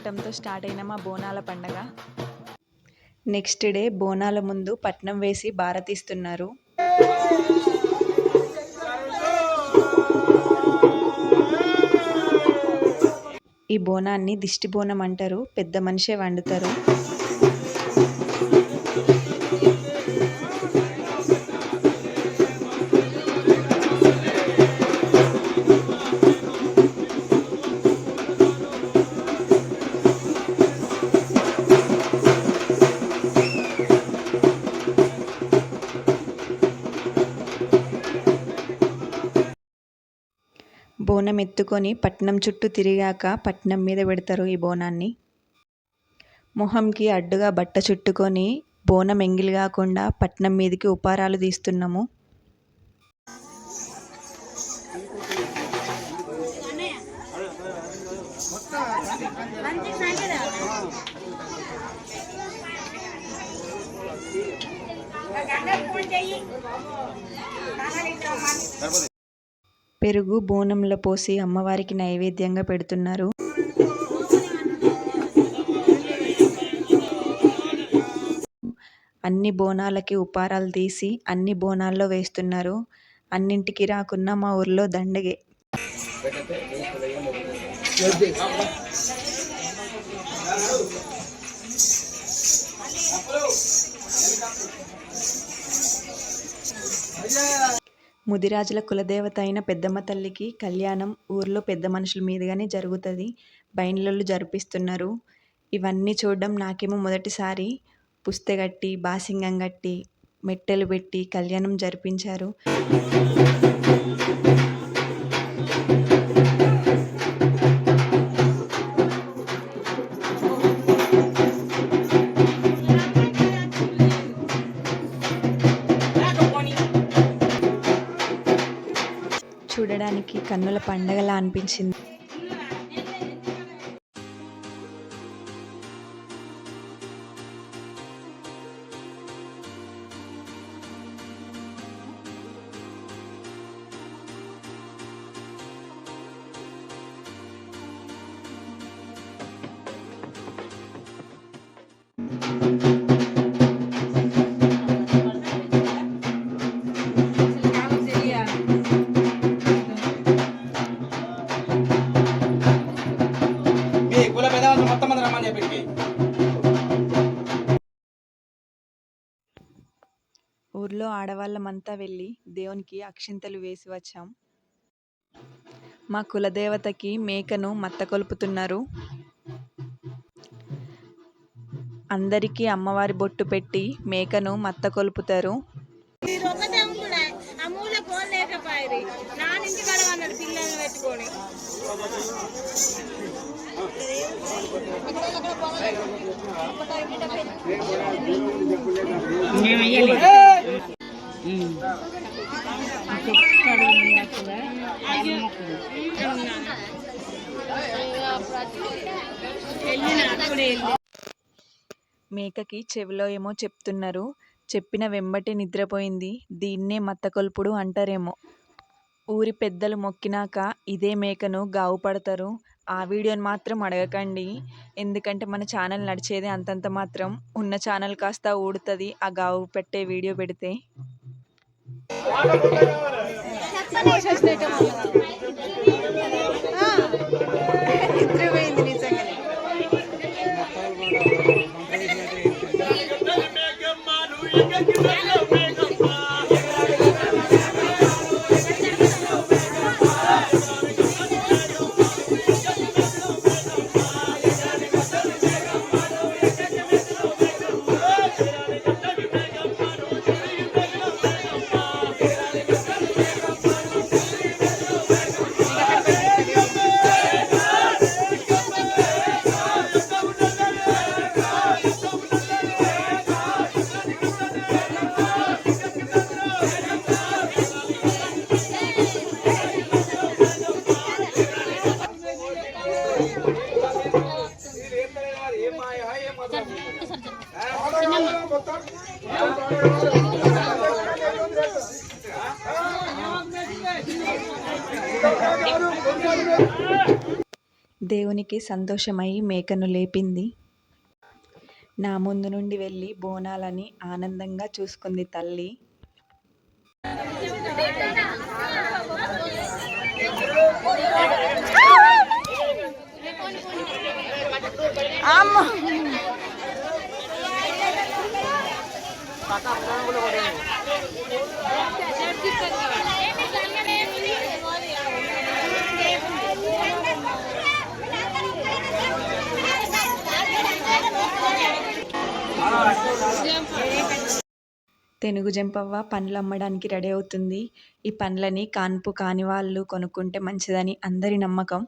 ఉండటంతో స్టార్ట్ అయిన మా బోనాల పండగ. నెక్స్ట్ డే బోనాల ముందు పట్నం వేసి భారతిస్తున్నారు. ఈ బోనాన్ని దిష్టి బోనం అంటారు. పెద్ద మనిషే వండుతారు. బోనం ఎత్తుకొని పట్నం చుట్టూ తిరిగాక పట్నం మీద పెడతారు ఈ బోనాన్ని. మొహంకి అడ్డుగా బట్ట చుట్టుకొని బోనం ఎంగిలి కాకుండా పట్నం మీదకి ఉపారాలు తీస్తున్నాము. పెరుగు బోనంలో పోసి అమ్మవారికి నైవేద్యంగా పెడుతున్నారు. అన్ని బోనాలకి ఉపారాలు తీసి అన్ని బోనాల్లో వేస్తున్నారు. అన్నింటికి రాకున్నా మా ఊర్లో దండగే. ముదిరాజుల కులదేవత అయిన పెద్దమ్మ తల్లికి కళ్యాణం ఊర్లో పెద్ద మనుషుల మీదుగానే జరుగుతుంది. బైన్లలో జరిపిస్తున్నారు. ఇవన్నీ చూడడం నాకేమో మొదటిసారి. పుస్తెగట్టి బాసింగం కట్టి మెట్టెలు పెట్టి కళ్యాణం జరిపించారు. చూడడానికి కన్నుల పండగలా అనిపించింది. ఊర్లో ఆడవాళ్ళమంతా వెళ్ళి దేవునికి అక్షింతలు వేసి వచ్చాం. మా కులదేవతకి మేకను మత్త కొలుపుతున్నారు. అందరికీ అమ్మవారి బొట్టు పెట్టి మేకను మత్త కొలుపుతారు. మేకకి చెవిలో ఏమో చెప్తున్నారు. చెప్పిన వెంబటే నిద్రపోయింది. దీన్నే మత్తకొల్పుడు అంటారేమో. ఊరి పెద్దలు మొక్కినాక ఇదే మేకను గావు పడతారు. ఆ వీడియోని మాత్రం అడగకండి. ఎందుకంటే మన ఛానల్ నడిచేది అంతంత మాత్రం. ఉన్న ఛానల్ కాస్త ఊడుతుంది ఆ గావు పెట్టే వీడియో పెడితే. దేవునికి సంతోషమై మేకను లేపింది. నా ముందు నుండి వెళ్ళి బోనాలని ఆనందంగా చూసుకుంది తల్లి. తెనుగు జంపవ్వ పండ్లు అమ్మడానికి రెడీ అవుతుంది. ఈ పండ్లని కాన్పు కాని వాళ్ళు కొనుక్కుంటే మంచిదని అందరి నమ్మకం.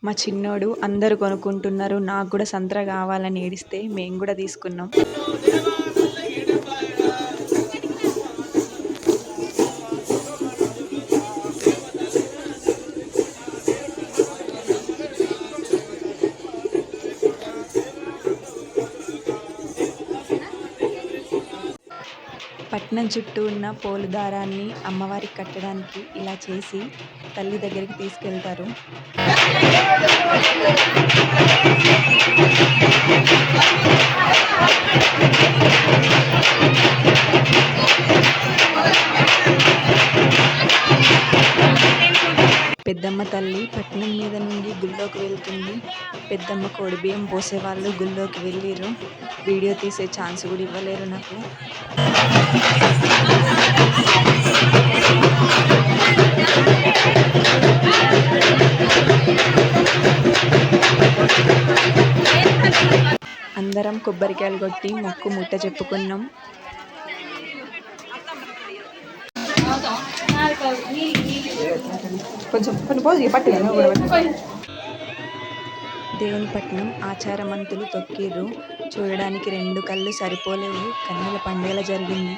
మా చిన్నోడు అందరూ కొనుక్కుంటున్నారు, నాకు కూడా సంత్రా కావాలని ఏడిస్తే మేము కూడా తీసుకున్నాం. పట్నం చుట్టూ ఉన్న పోలు దారాన్ని అమ్మవారికి కట్టడానికి ఇలా చేసి తల్లి దగ్గరికి తీసుకెళ్తారు. పెద్దమ్మ తల్లి పట్నం మీద నుండి గుళ్ళోకి వెళ్తుంది. పెద్దమ్మ కోడి బియ్యం పోసేవాళ్ళు గుళ్ళోకి వెళ్ళిర్రు. వీడియో తీసే ఛాన్స్ కూడా ఇవ్వలేరు నాకు. అందరం కొబ్బరికాయలు కొట్టి మొక్కు ముట్ట చెప్పుకున్నాం. దేవుని పట్నం ఆచారమంతులు తొక్కిర్రు. చూడడానికి 2 కళ్ళు సరిపోలేవు. కన్నుల పండుగ జరిగింది.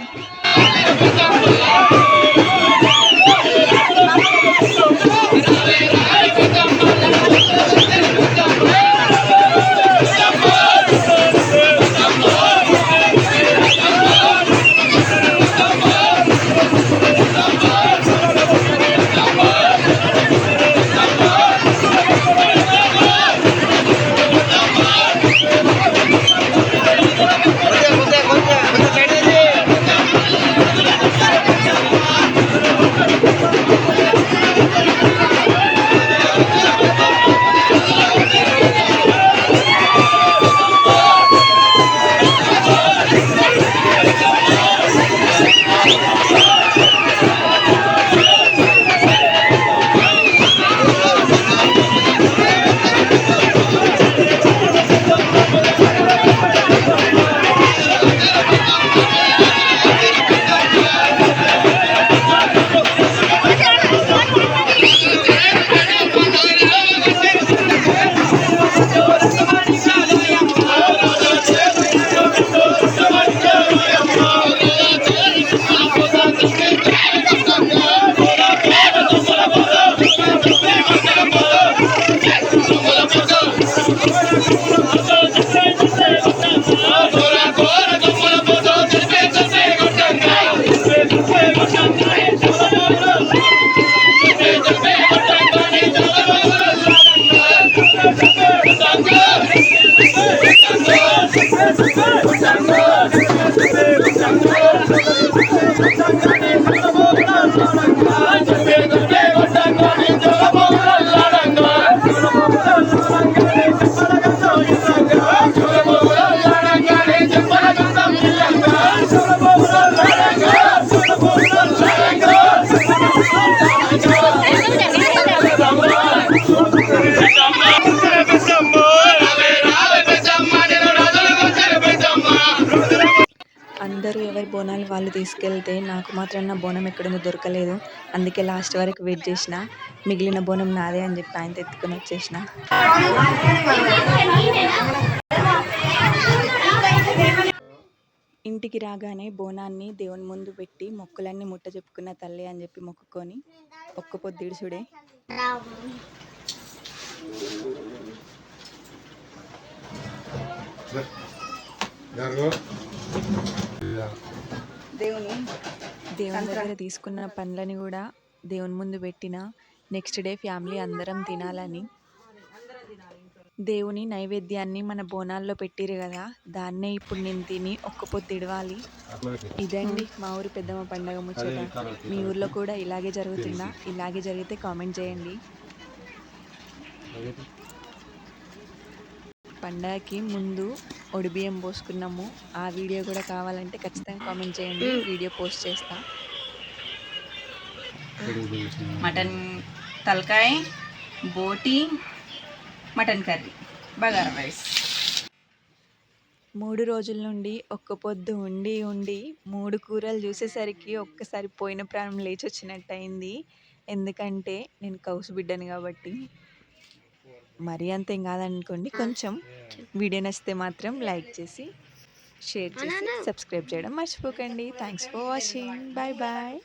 తీసుకెళ్తే నాకు మాత్రం నా బోనం ఎక్కడుందో దొరకలేదు. అందుకే లాస్ట్ వరకు వెయిట్ చేసిన. మిగిలిన బోనం నాదే అని చెప్పి ఆయనతో ఎత్తుకొని వచ్చేసిన. ఇంటికి రాగానే బోనాన్ని దేవుని ముందు పెట్టి మొక్కులన్నీ ముట్ట చెప్పుకున్న తల్లి అని చెప్పి మొక్కుకొని ఒక్క పొద్దుడుసుడే. దేవుని దగ్గర తీసుకున్న పండ్లని కూడా దేవుని ముందు పెట్టిన. నెక్స్ట్ డే ఫ్యామిలీ అందరం తినాలని దేవుని నైవేద్యాన్ని మన బోనాల్లో పెట్టిరు కదా, దాన్నే ఇప్పుడు నేను తిని ఒక్క పొద్దు ఇడవాలి. ఇదండి మా ఊరి పెద్దమ్మ పండగ ముచ్చట. మీ ఊర్లో కూడా ఇలాగే జరుగుతుందా? ఇలాగే జరిగితే కామెంట్ చేయండి. పండగకి ముందు ఒడిబియ్యం పోసుకున్నాము. ఆ వీడియో కూడా కావాలంటే ఖచ్చితంగా కామెంట్ చేయండి, వీడియో పోస్ట్ చేస్తా. మటన్ తలకాయ, బోటి, మటన్ కర్రీ, బగారా రైస్. 3 రోజుల నుండి ఒక్క పొద్దు ఉండి 3 కూరలు చూసేసరికి ఒక్కసారి పోయిన ప్రాణం లేచొచ్చినట్టు అయింది. ఎందుకంటే నేను కౌసు బిడ్డని కాబట్టి. మరీ అంత ఏం కాదనుకోండి, కొంచెం. వీడియో నచ్చితే మాత్రం లైక్ చేసి, షేర్ చేసి, సబ్స్క్రైబ్ చేయడం మర్చిపోకండి. Thanks for watching. Bye bye.